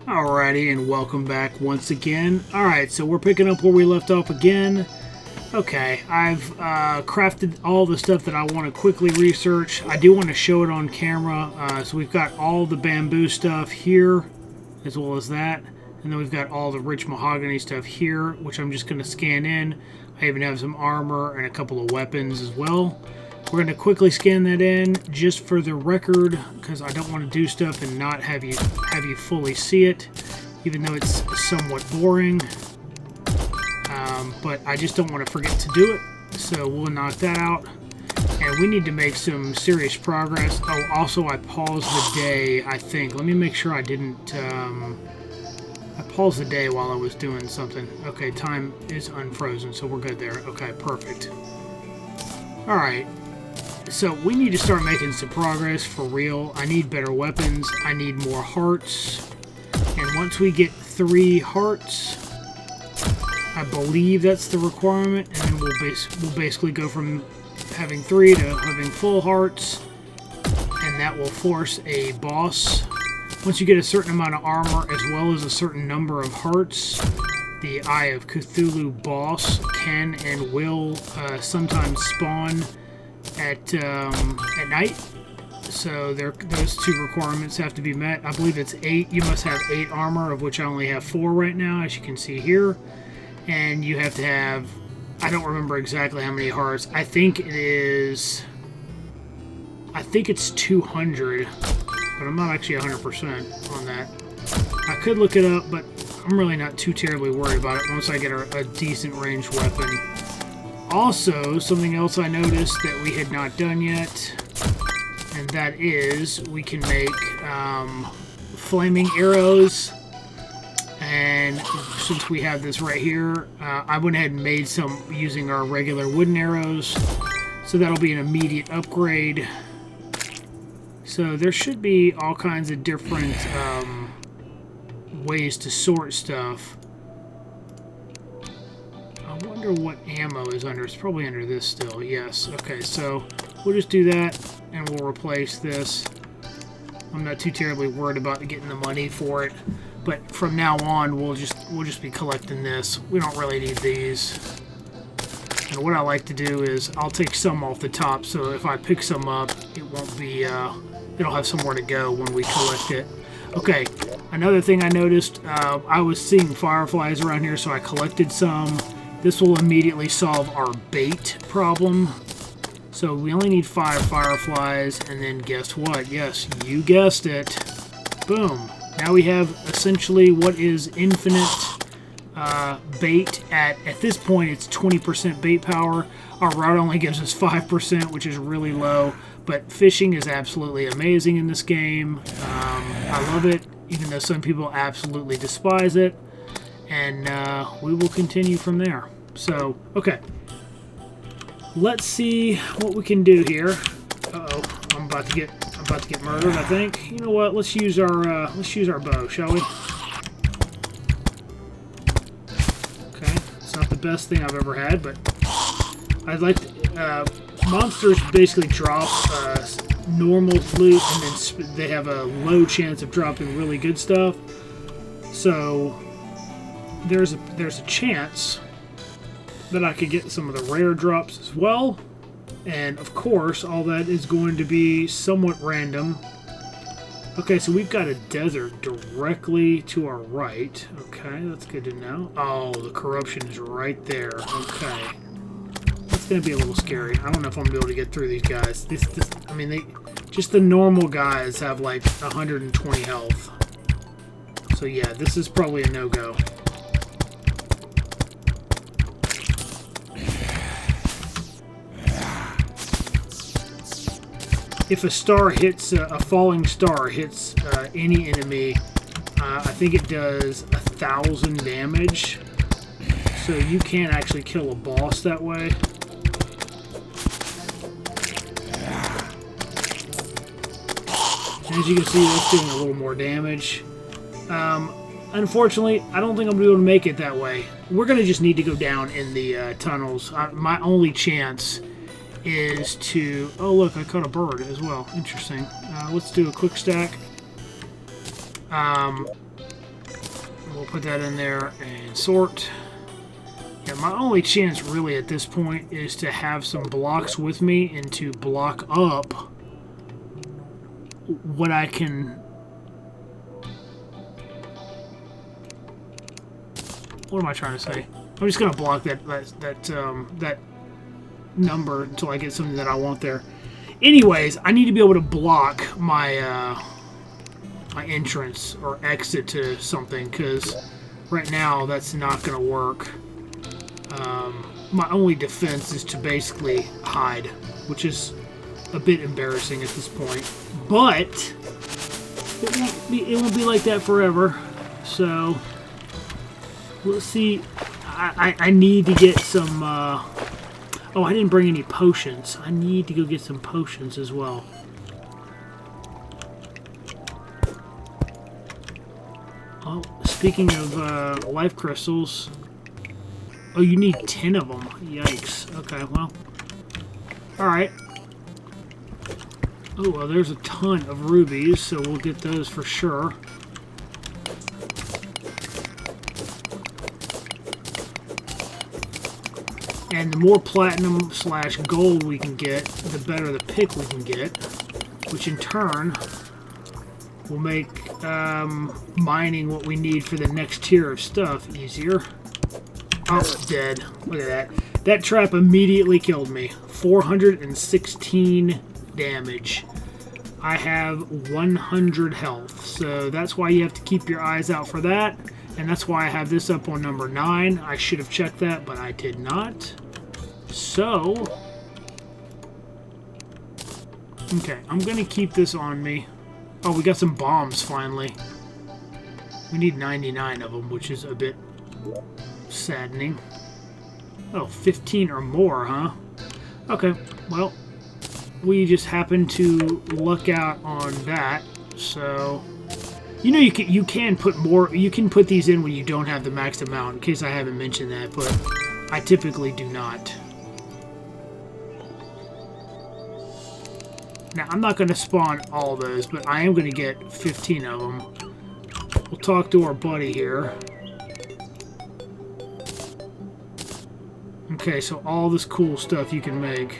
Alrighty, and welcome back once again. Alright, so we're picking up where we left off again. Okay, I've crafted all the stuff that I want to quickly research. I do want to show it on camera. So we've got all the bamboo stuff here, as well as that. And then we've got all the rich mahogany stuff here, which I'm just going to scan in. I even have some armor and a couple of weapons as well. We're going to quickly scan that in just for the record, because I don't want to do stuff and not have you fully see it, even though it's somewhat boring. But I just don't want to forget to do it, so we'll knock that out. And we need to make some serious progress. Oh, also I paused the day, I think. Let me make sure I didn't... I paused the day while I was doing something. Okay, time is unfrozen, so we're good there. Okay, perfect. Alright. So we need to start making some progress for real. I need better weapons. I need more hearts. And once we get 3 hearts, I believe that's the requirement. And then we'll basically go from having 3 to having full hearts. And that will force a boss. Once you get a certain amount of armor as well as a certain number of hearts, the Eye of Cthulhu boss can and will sometimes spawn at night. So those 2 requirements have to be met. I believe it's 8. You must have 8 armor, of which I only have 4 right now, as you can see here. And you have to have, I don't remember exactly how many hearts. I think it's 200, but I'm not actually 100% on that. I could look it up, but I'm really not too terribly worried about it once I get a decent ranged weapon. Also, something else I noticed that we had not done yet, and that is we can make flaming arrows. And since we have this right here, I went ahead and made some using our regular wooden arrows. So that'll be an immediate upgrade. So there should be all kinds of different ways to sort stuff. I wonder what ammo is under. It's probably under this still. Yes. Okay, so we'll just do that, and we'll replace this. I'm not too terribly worried about getting the money for it, but from now on, we'll just be collecting this. We don't really need these. And what I like to do is I'll take some off the top, so if I pick some up, it won't be. It'll have somewhere to go when we collect it. Okay. Another thing I noticed, I was seeing fireflies around here, so I collected some. This will immediately solve our bait problem. So we only need 5 fireflies, and then guess what? Yes, you guessed it. Boom. Now we have essentially what is infinite bait. At this point, it's 20% bait power. Our rod only gives us 5%, which is really low. But fishing is absolutely amazing in this game. I love it, even though some people absolutely despise it. And we will continue from there. So, okay. Let's see what we can do here. Uh-oh, I'm about to get murdered, I think. You know what? Let's use our bow, shall we? Okay, it's not the best thing I've ever had, but I'd like to, monsters basically drop normal loot, and then they have a low chance of dropping really good stuff. So there's a chance that I could get some of the rare drops as well. And of course, all that is going to be somewhat random. Okay, so we've got a desert directly to our right. Okay, that's good to know. Oh, the corruption is right there. Okay. That's going to be a little scary. I don't know if I'm going to be able to get through these guys. I mean, just the normal guys have like 120 health. So yeah, this is probably a no-go. If a star hits, a falling star hits any enemy, I think it does 1,000 damage. So you can't actually kill a boss that way. As you can see, that's doing a little more damage. Unfortunately, I don't think I'm going to be able to make it that way. We're going to just need to go down in the tunnels. My only chance is to... Oh, look, I caught a bird as well. Interesting. Let's do a quick stack. we'll put that in there and sort. Yeah, my only chance really at this point is to have some blocks with me and to block up what I can... What am I trying to say? I'm just gonna block that number until I get something that I want there. Anyways, I need to be able to block my my entrance or exit to something, because right now that's not gonna work. My only defense is to basically hide, which is a bit embarrassing at this point. But it won't be like that forever. So we'll see. I need to get some... oh, I didn't bring any potions. I need to go get some potions as well. Oh, speaking of life crystals... Oh, you need 10 of them. Yikes. Okay, well. Alright. Oh, well, there's a ton of rubies, so we'll get those for sure. And the more platinum slash gold we can get, the better the pick we can get, which in turn will make mining what we need for the next tier of stuff easier. Oh, dead. Look at that. That trap immediately killed me. 416 damage. I have 100 health, so that's why you have to keep your eyes out for that. And that's why I have this up on number 9. I should have checked that, but I did not. So... Okay, I'm going to keep this on me. Oh, we got some bombs, finally. We need 99 of them, which is a bit saddening. Oh, 15 or more, huh? Okay, well, we just happened to luck out on that, so... You know, you can put more... You can put these in when you don't have the maxed amount, in case I haven't mentioned that, but I typically do not. Now, I'm not going to spawn all those, but I am going to get 15 of them. We'll talk to our buddy here. Okay, so all this cool stuff you can make.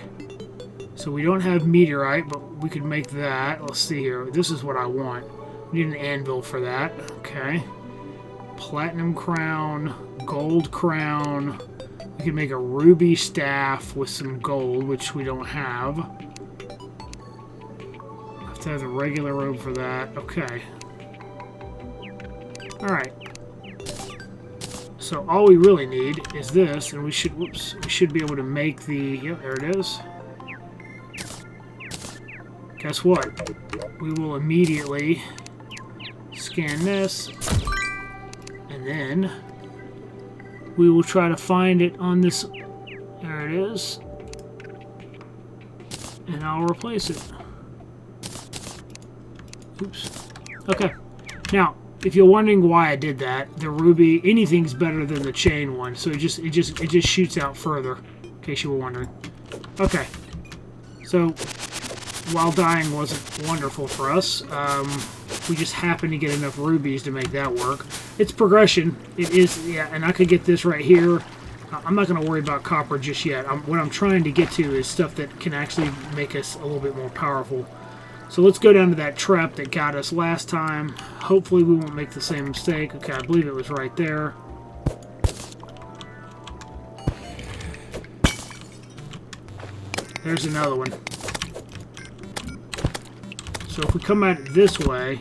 So we don't have meteorite, but we could make that. Let's see here. This is what I want. We need an anvil for that. Okay. Platinum crown, gold crown. We can make a ruby staff with some gold, which we don't have. Have to have the regular robe for that. Okay. Alright. So all we really need is this, and we should, whoops, we should be able to make the, yep, there it is. Guess what? We will immediately scan this, and then we will try to find it on this, there it is, and I'll replace it. Oops. Okay. Now, if you're wondering why I did that, the ruby, anything's better than the chain one, so it just shoots out further, in case you were wondering. Okay, so while dying wasn't wonderful for us, we just happened to get enough rubies to make that work. It's progression. It is, yeah, and I could get this right here. I'm not going to worry about copper just yet. What I'm trying to get to is stuff that can actually make us a little bit more powerful. So let's go down to that trap that got us last time. Hopefully we won't make the same mistake. Okay, I believe it was right there. There's another one. So if we come at it this way...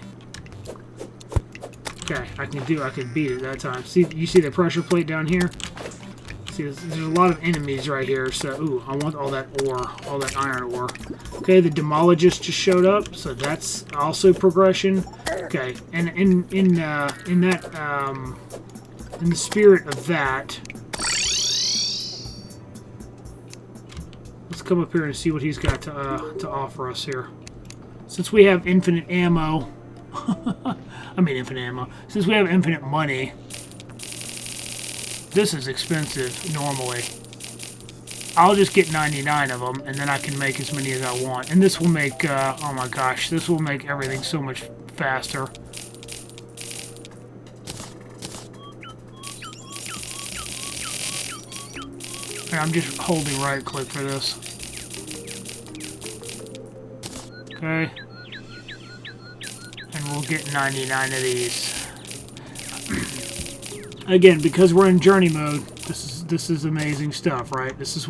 Okay, I can beat it that time. See, you see the pressure plate down here? See, there's a lot of enemies right here, so, ooh, I want all that ore, all that iron ore. Okay, the demologist just showed up, so that's also progression. Okay, and in the spirit of that, let's come up here and see what he's got to offer us here. Since we have infinite ammo, I mean infinite ammo, since we have infinite money, this is expensive normally. I'll just get 99 of them, and then I can make as many as I want. And this will make, oh my gosh, this will make everything so much faster. And I'm just holding right click for this. Okay. And we'll get 99 of these. Again, because we're in journey mode, this is amazing stuff, right? This is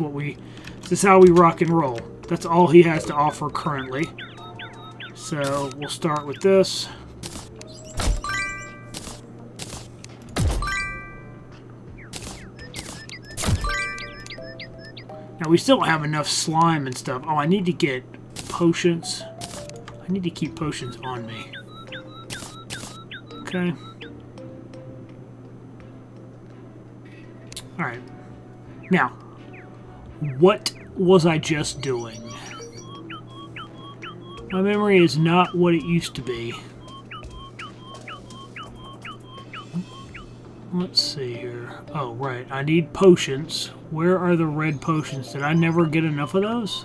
how we rock and roll. That's all he has to offer currently. So we'll start with this. Now we still don't have enough slime and stuff. Oh, I need to get potions. I need to keep potions on me. Okay. Alright. Now, what was I just doing? My memory is not what it used to be. Let's see here. Oh, right. I need potions. Where are the red potions? Did I never get enough of those?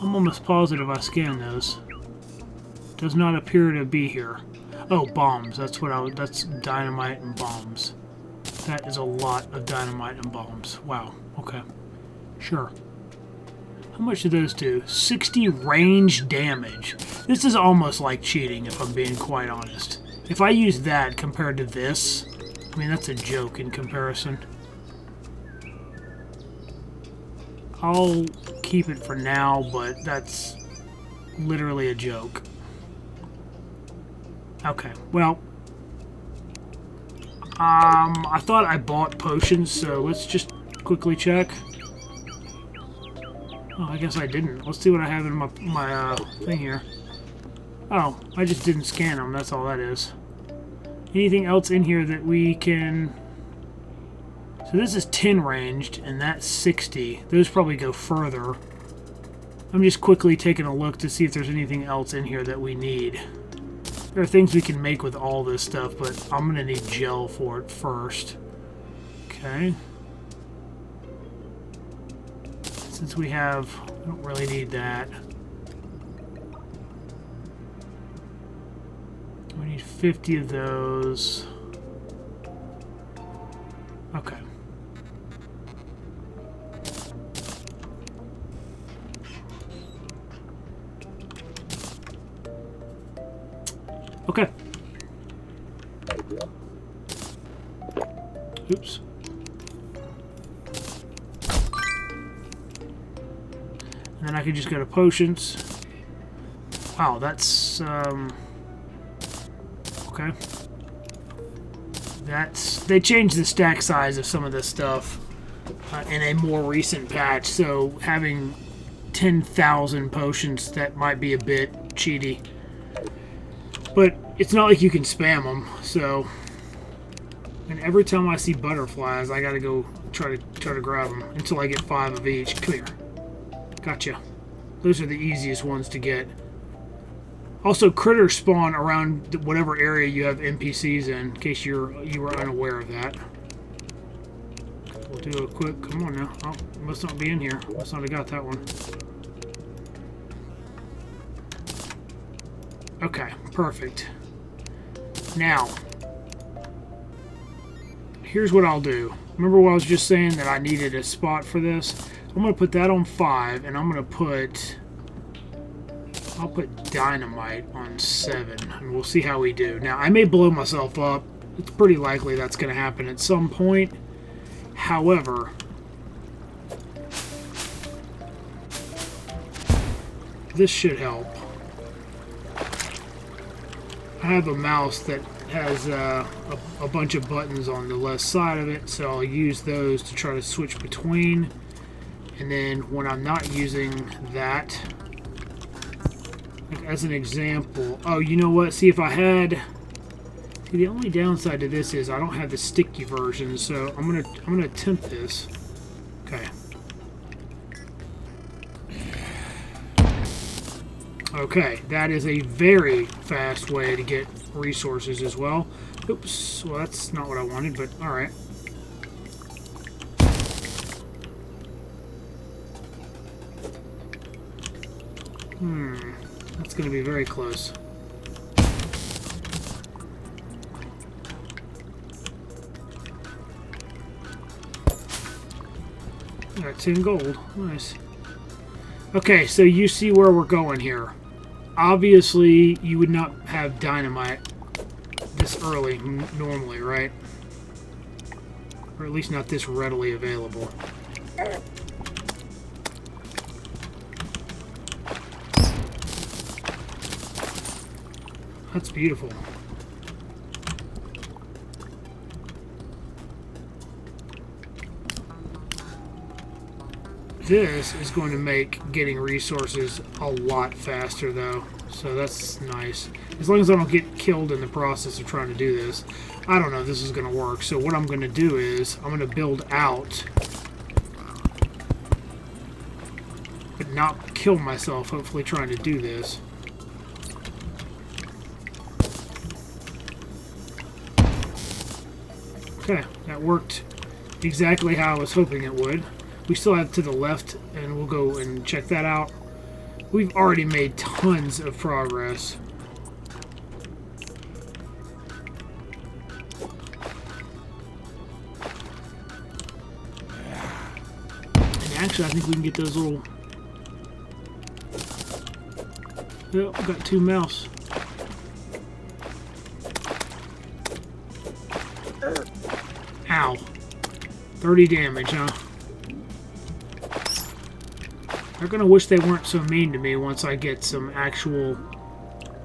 I'm almost positive I scanned those. Does not appear to be here. Oh, bombs. That's dynamite and bombs. That is a lot of dynamite and bombs. Wow. Okay. Sure. How much do those do? 60 range damage. This is almost like cheating, if I'm being quite honest. If I use that compared to this, I mean, that's a joke in comparison. I'll keep it for now, but that's literally a joke. Okay, well, I thought I bought potions, so let's just quickly check. Oh, I guess I didn't. Let's see what I have in my thing here. Oh, I just didn't scan them. That's all that is. Anything else in here that we can... So this is 10 ranged, and that's 60. Those probably go further. I'm just quickly taking a look to see if there's anything else in here that we need. There are things we can make with all this stuff, but I'm going to need gel for it first. Okay. Since we don't really need that. We need 50 of those. Okay. Okay. Oops. And then I could just go to potions. Wow, that's okay. They changed the stack size of some of this stuff in a more recent patch, so having 10,000 potions, that might be a bit cheaty. But it's not like you can spam them, so... And every time I see butterflies, I gotta go try to grab them until I get 5 of each. Come here. Gotcha. Those are the easiest ones to get. Also, critters spawn around whatever area you have NPCs in case you were unaware of that. We'll do a quick... Come on now. Oh, must not be in here. Must not have got that one. Okay, perfect. Now, here's what I'll do. Remember what I was just saying that I needed a spot for this? I'm going to put that on 5, and I'm going to put... I'll put Dynamite on 7, and we'll see how we do. Now, I may blow myself up. It's pretty likely that's going to happen at some point. However, this should help. I have a mouse that has a bunch of buttons on the left side of it, so I'll use those to try to switch between. And then when I'm not using that, like as an example, oh, you know what? See, if I had, see, the only downside to this is I don't have the sticky version, so I'm gonna attempt this. Okay. Okay, that is a very fast way to get resources as well. Oops, well that's not what I wanted, but alright. That's going to be very close. I got 10 gold. Nice. Okay, so you see where we're going here. Obviously, you would not have dynamite this early normally, right? Or at least not this readily available. That's beautiful. This is going to make getting resources a lot faster, though. So that's nice. As long as I don't get killed in the process of trying to do this. I don't know if this is going to work. So what I'm going to do is I'm going to build out. But not kill myself, hopefully trying to do this. Okay, that worked exactly how I was hoping it would. We still have to the left, and we'll go and check that out. We've already made tons of progress. And actually, I think we can get those little... Oh, we got 2 mouse. Ow. 30 damage, huh? They're gonna wish they weren't so mean to me once I get some actual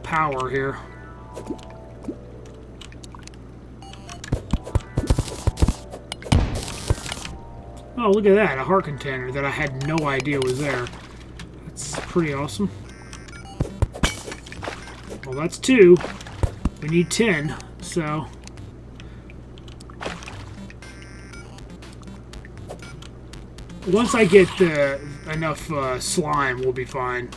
power here. Oh, look at that, a heart container that I had no idea was there. That's pretty awesome. Well, that's 2. We need 10, so... Once I get enough slime, we'll be fine.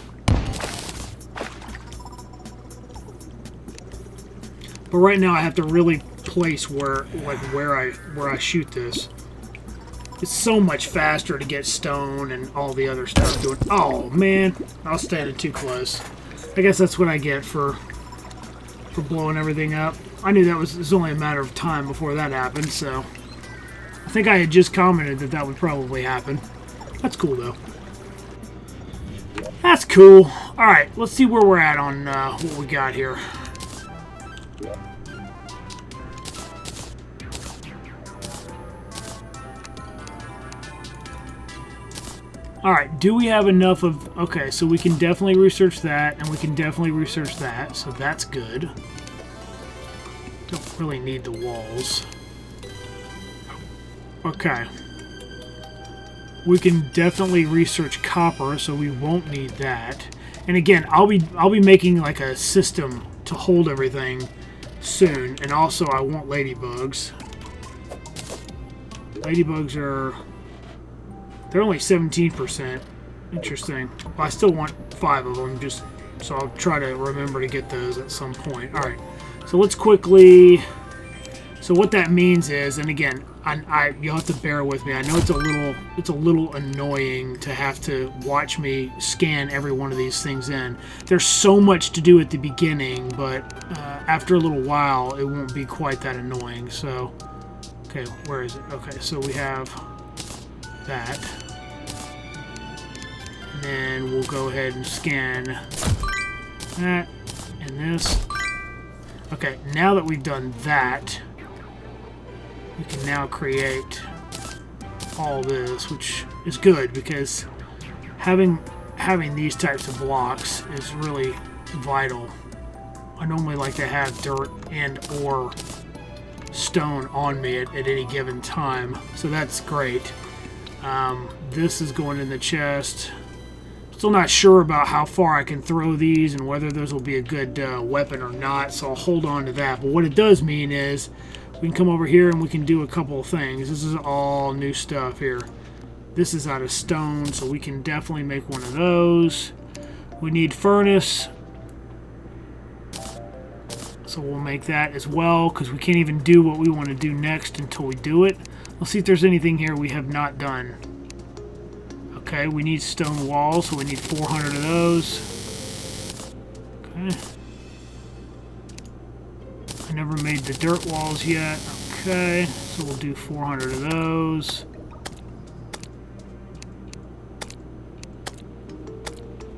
But right now, I have to really place where I shoot this. It's so much faster to get stone and all the other stuff doing. Oh man, I was standing too close. I guess that's what I get for blowing everything up. I knew it was only a matter of time before that happened, so. I think I had just commented that would probably happen. That's cool, though. That's cool. Alright, let's see where we're at on what we got here. Alright, do we have enough of... Okay, so we can definitely research that, and we can definitely research that, so that's good. Don't really need the walls. Okay. We can definitely research copper, so we won't need that. And again, I'll be making like a system to hold everything soon. And also, I want ladybugs. Ladybugs are... They're only 17%. Interesting. Well, I still want 5 of them, just so I'll try to remember to get those at some point. All right. So let's quickly... So what that means is, and again, you'll have to bear with me. I know it's a little annoying to have to watch me scan every one of these things in. There's so much to do at the beginning, but after a little while, it won't be quite that annoying. So, okay, where is it? Okay, so we have that. And then we'll go ahead and scan that and this. Okay, now that we've done that, we can now create all this, which is good because having these types of blocks is really vital. I normally like to have dirt and or stone on me at any given time, so that's great. This is going in the chest. Still not sure about how far I can throw these and whether those will be a good weapon or not, so I'll hold on to that. But what it does mean is we can come over here and we can do a couple of things. This is all new stuff here. This is out of stone, so we can definitely make one of those. We need furnace, so we'll make that as well, because we can't even do what we want to do next until we do it. Let's see if there's anything here we have not done. Okay, we need stone walls, so we need 400 of those. Okay. I never made the dirt walls yet. Okay, so we'll do 400 of those.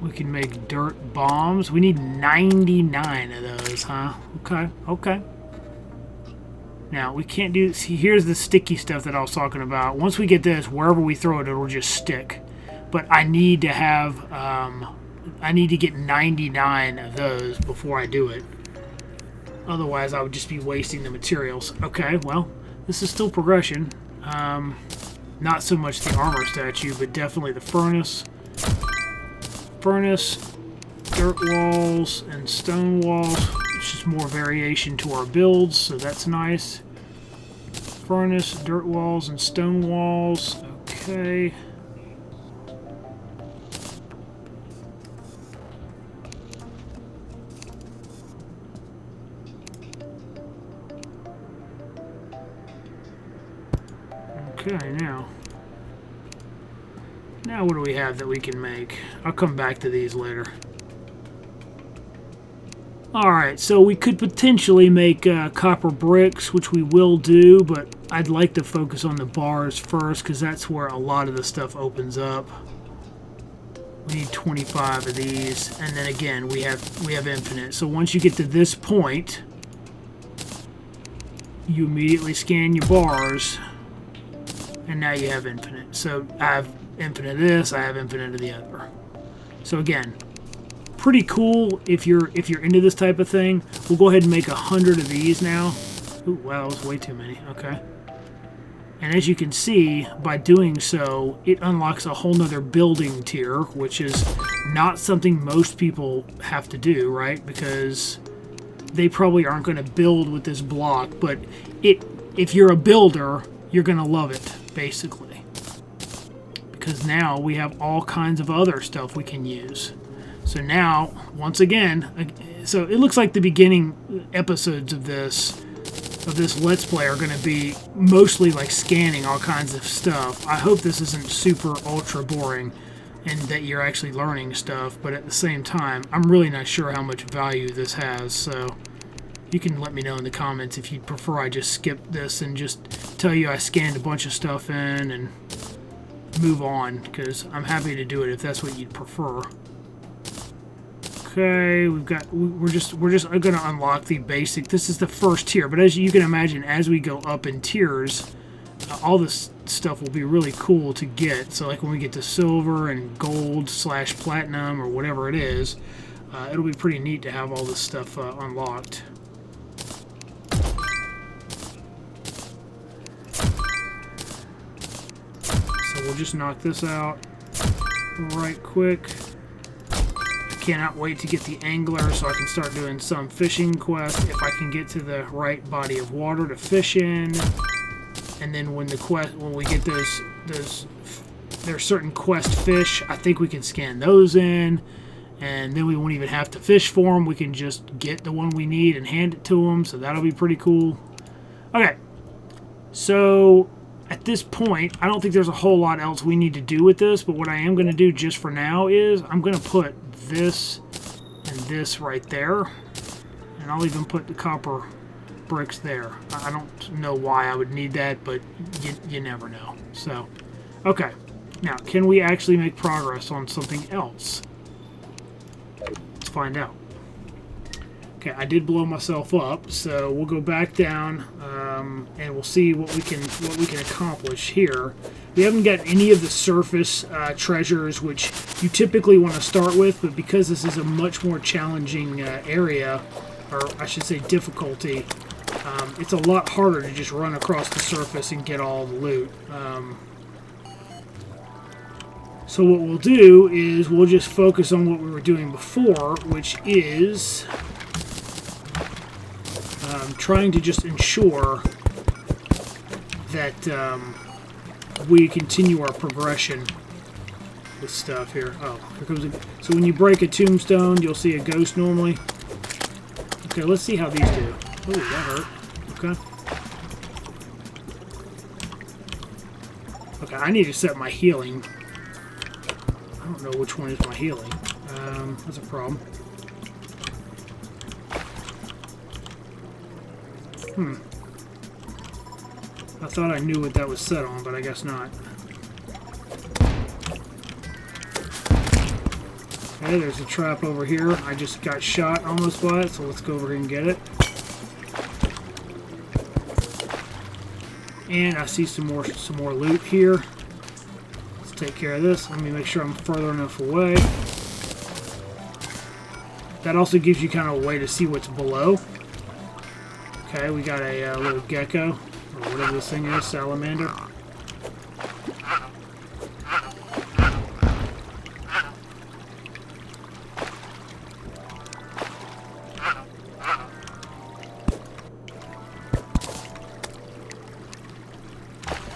We can make dirt bombs. We need 99 of those, huh? Okay, okay. Now, we can't do... See, here's the sticky stuff that I was talking about. Once we get this, wherever we throw it, it'll just stick. But I need to have... I need to get 99 of those before I do it. Otherwise, I would just be wasting the materials. Okay, well, this is still progression. Not so much the armor statue, but definitely the furnace. Furnace, dirt walls, and stone walls. It's just more variation to our builds, so that's nice. Furnace, dirt walls, and stone walls. Okay. Okay, now what do we have that we can make? I'll come back to these later. Alright, so we could potentially make copper bricks, which we will do, but I'd like to focus on the bars first, because that's where a lot of the stuff opens up. We need 25 of these, and then again, we have infinite. So once you get to this point, you immediately scan your bars, and now you have infinite. So I have infinite of this, I have infinite of the other. So again, pretty cool if you're into this type of thing. We'll go ahead and make 100 of these now. Ooh, wow, that was way too many. Okay. And as you can see, by doing so, it unlocks a whole nother building tier, which is not something most people have to do, right? Because they probably aren't going to build with this block, but if you're a builder, you're going to love it, basically. Because now we have all kinds of other stuff we can use. So now, once again, so it looks like the beginning episodes of this Let's Play are going to be mostly like scanning all kinds of stuff. I hope this isn't super ultra boring and that you're actually learning stuff, but at the same time, I'm really not sure how much value this has, so you can let me know in the comments if you'd prefer I just skip this and just tell you I scanned a bunch of stuff in and move on, because I'm happy to do it if that's what you'd prefer. Okay, we're just going to unlock the basic. This is the first tier, but as you can imagine, as we go up in tiers, all this stuff will be really cool to get. So like when we get to silver and gold / platinum or whatever it is, it'll be pretty neat to have all this stuff unlocked. So we'll just knock this out right quick. Cannot wait to get the angler so I can start doing some fishing quests if I can get to the right body of water to fish in. And then when we get there's certain quest fish, I think we can scan those in, and then we won't even have to fish for them. We can just get the one we need and hand it to them, so that'll be pretty cool. Okay, so at this point, I don't think there's a whole lot else we need to do with this, but what I am going to do just for now is I'm going to put this and this right there, and I'll even put the copper bricks there. I don't know why I would need that, but you never know. So, okay. Now, can we actually make progress on something else? Let's find out. Okay, I did blow myself up, so we'll go back down and we'll see what we can accomplish here. We haven't got any of the surface treasures, which you typically want to start with, but because this is a much more challenging area, or I should say difficulty, it's a lot harder to just run across the surface and get all the loot. So what we'll do is we'll just focus on what we were doing before, which is trying to just ensure that we continue our progression with stuff here. Oh, here comes a... So when you break a tombstone, you'll see a ghost normally. Okay, let's see how these do. Oh, that hurt. Okay. Okay, I need to set my healing. I don't know which one is my healing. That's a problem. I thought I knew what that was set on, but I guess not. Okay, there's a trap over here. I just got shot almost by it, so let's go over here and get it. And I see some more loot here. Let's take care of this. Let me make sure I'm further enough away. That also gives you kind of a way to see what's below. Okay, we got a little gecko, or whatever this thing is, salamander.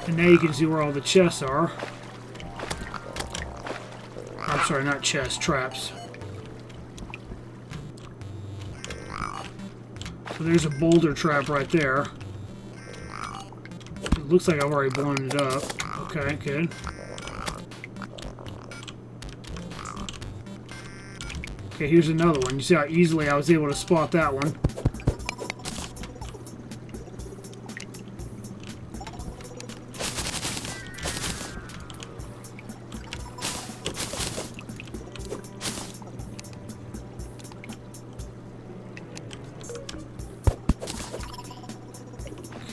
And now you can see where all the chests are. I'm sorry, not chests, traps. So there's a boulder trap right there. It looks like I've already blown it up. Okay, good. Okay, here's another one. You see how easily I was able to spot that one.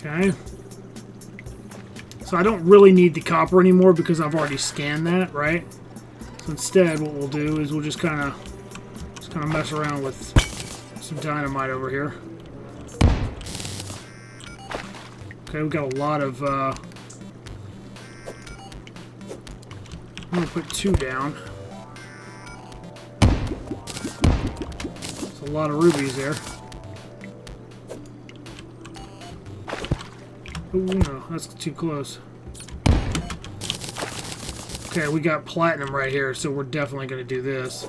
Okay. So I don't really need the copper anymore because I've already scanned that, right? So instead, what we'll do is we'll just kind of mess around with some dynamite over here. Okay, we've got a lot of. I'm gonna put 2 down. There's a lot of rubies there. Oh no, that's too close. Okay, we got platinum right here, so we're definitely going to do this.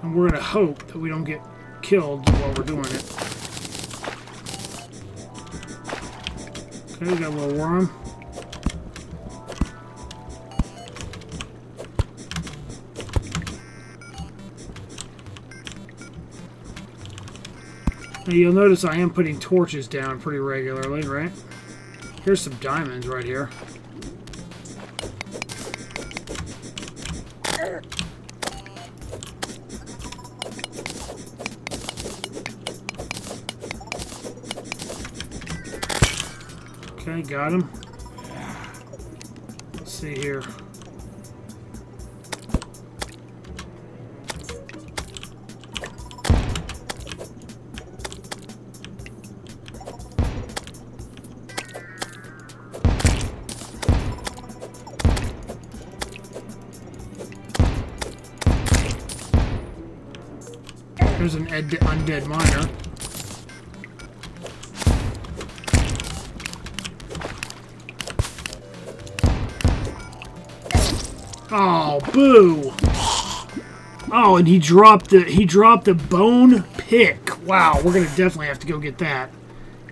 And we're going to hope that we don't get killed while we're doing it. Okay, we got a little worm. Now you'll notice I am putting torches down pretty regularly, right? Here's some diamonds right here. Okay, got him. Let's see here. There's an undead miner. Oh, boo! Oh, and he dropped the bone pick. Wow, we're gonna definitely have to go get that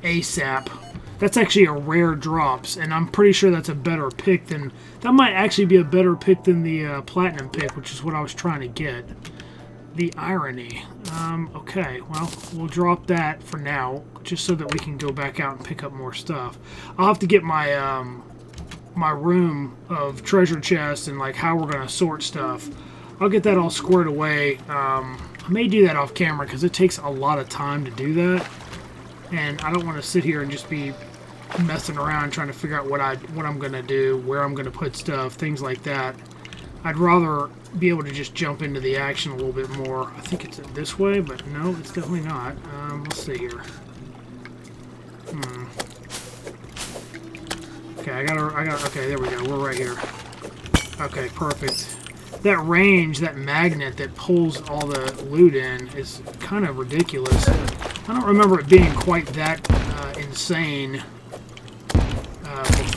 ASAP. That's actually a rare drops, and I'm pretty sure that's a better pick than that. Might actually be a better pick than the platinum pick, which is what I was trying to get. The irony. Okay, well, we'll drop that for now, just so that we can go back out and pick up more stuff. I'll have to get my my room of treasure chests and like how we're gonna sort stuff. I'll get that all squared away. I may do that off camera because it takes a lot of time to do that, and I don't want to sit here and just be messing around trying to figure out what I'm gonna do, where I'm gonna put stuff, things like that. I'd rather be able to just jump into the action a little bit more. I think it's this way, but no, it's definitely not. Let's see here. Okay, I got. Okay, there we go. We're right here. Okay, perfect. That range, that magnet that pulls all the loot in is kind of ridiculous. I don't remember it being quite that insane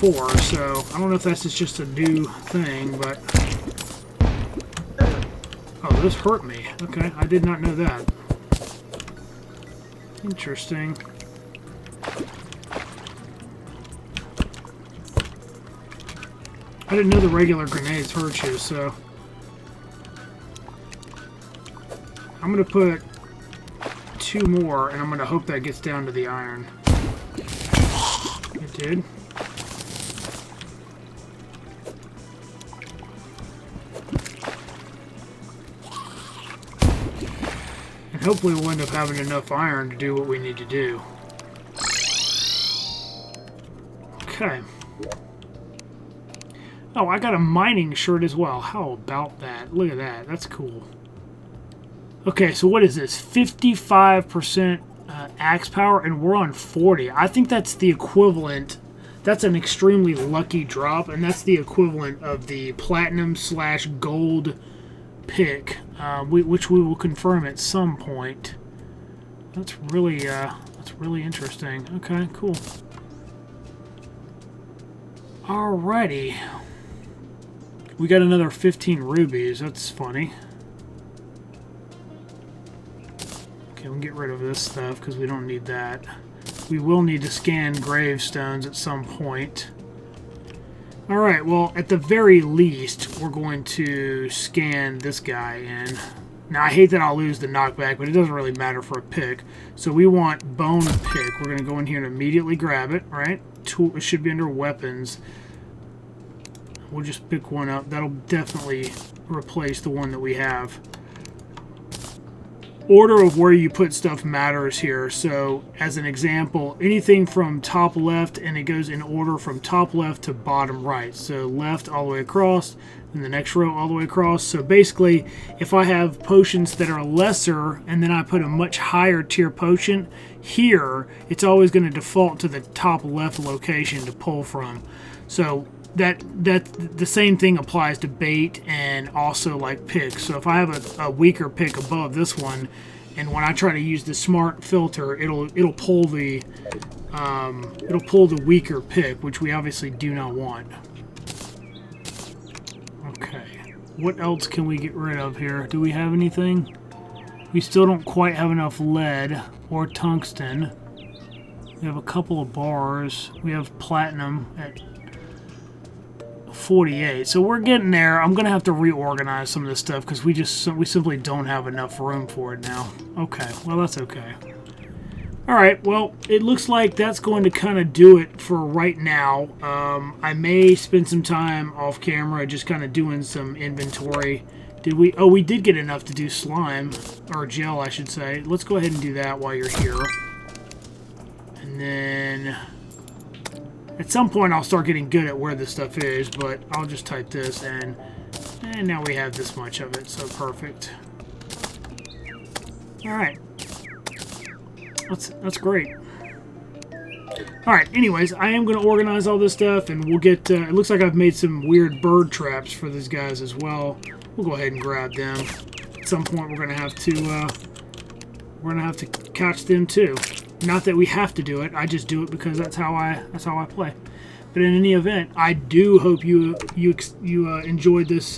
before, so I don't know if that's just a new thing, but... Oh, this hurt me. Okay, I did not know that. Interesting. I didn't know the regular grenades hurt you, so... I'm going to put 2 more, and I'm going to hope that gets down to the iron. It did. And hopefully we'll end up having enough iron to do what we need to do. Okay. Oh, I got a mining shirt as well. How about that? Look at that. That's cool. Okay, so what is this? 55% axe power, and we're on 40. I think that's the equivalent. That's an extremely lucky drop, and that's the equivalent of the platinum/gold pick, which we will confirm at some point. That's really interesting. Okay, cool. Alrighty. We got another 15 rubies. That's funny. Okay, we'll get rid of this stuff because we don't need that. We will need to scan gravestones at some point. Alright, well, at the very least, we're going to scan this guy in. Now, I hate that I'll lose the knockback, but it doesn't really matter for a pick. So we want bone pick. We're going to go in here and immediately grab it, right? Tool, it should be under weapons. We'll just pick one up. That'll definitely replace the one that we have. Order of where you put stuff matters here. So, as an example, anything from top left, and it goes in order from top left to bottom right. So, left all the way across, and the next row all the way across. So, basically, if I have potions that are lesser, and then I put a much higher tier potion here, it's always going to default to the top left location to pull from. So, that the same thing applies to bait and also like picks. So if I have a weaker pick above this one, and when I try to use the smart filter, it'll pull the weaker pick, which we obviously do not want. Okay, what else can we get rid of here? Do we have anything? We still don't quite have enough lead or tungsten. We have a couple of bars. We have platinum at 48, so we're getting there. I'm gonna have to reorganize some of this stuff because we simply don't have enough room for it now. Okay, well, that's okay. Alright, well, it looks like that's going to kind of do it for right now. I may spend some time off camera just kind of doing some inventory. Did we? Oh, we did get enough to do slime, or gel I should say. Let's go ahead and do that while you're here. And then at some point, I'll start getting good at where this stuff is, but I'll just type this in, and now we have this much of it, so perfect. Alright. That's great. Alright, anyways, I am going to organize all this stuff, and we'll get, it looks like I've made some weird bird traps for these guys as well. We'll go ahead and grab them. At some point, we're going to have to catch them too. Not that we have to do it. I just do it because that's how I play. But in any event, I do hope you enjoyed this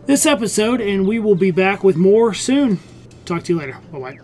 this episode, and we will be back with more soon. Talk to you later. Bye bye.